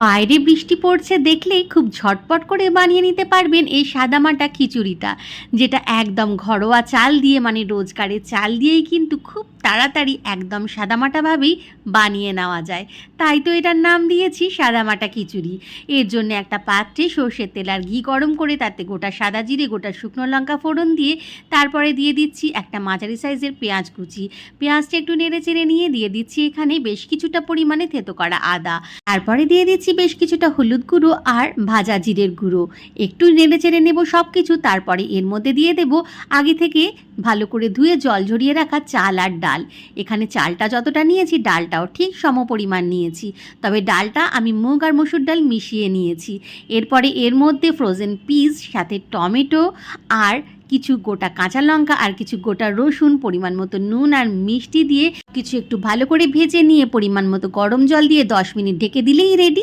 বাইরে বৃষ্টি পড়ছে দেখলেই খুব ঝটপট করে বানিয়ে নিতে পারবেন এই সাদামাটা খিচুড়িটা, যেটা একদম ঘরোয়া চাল দিয়ে মানে রোজকারের চাল দিয়েই কিন্তু খুব তাড়াতাড়ি একদম সাদামাটাভাবেই বানিয়ে নেওয়া যায়। তাই তো এটার নাম দিয়েছি সাদামাটা খিচুড়ি। এর জন্য একটা পাত্রে সর্ষের তেল আর ঘি গরম করে তাতে গোটা সাদা জিরে, গোটা শুকনো লঙ্কা ফোড়ন দিয়ে তারপরে দিয়ে দিচ্ছি একটা মাঝারি সাইজের পেঁয়াজ কুচি। পেঁয়াজটা একটু নেড়ে চেড়ে নিয়ে দিয়ে দিচ্ছি এখানে বেশ কিছুটা পরিমাণে থেতো করা আদা। তারপরে দিয়ে দিচ্ছি বেশ কিছুটা হলুদ গুঁড়ো আর ভাজা জিরের গুঁড়ো। একটু নেড়ে চেড়ে নেবো সব কিছু। তারপরে এর মধ্যে দিয়ে দেবো আগে থেকে ভালো করে ধুয়ে জল ঝরিয়ে রাখা চাল আর ডাল। এখানে চালটা যতটা নিয়েছি ডালটাও ঠিক সমপরিমাণ নিয়েছি, তবে ডালটা আমি মুগ আর মসুর ডাল মিশিয়ে নিয়েছি। এরপরে এর মধ্যে ফ্রোজেন পিস, সাথে টমেটো আর কিছু গোটা কাঁচা লঙ্কা আর কিছু গোটা রসুন, পরিমাণ মতো নুন আর মিষ্টি দিয়ে কিছু একটু ভালো করে ভেজে নিয়ে পরিমাণ মতো গরম জল দিয়ে 10 মিনিট ঢেকে দিলেই রেডি।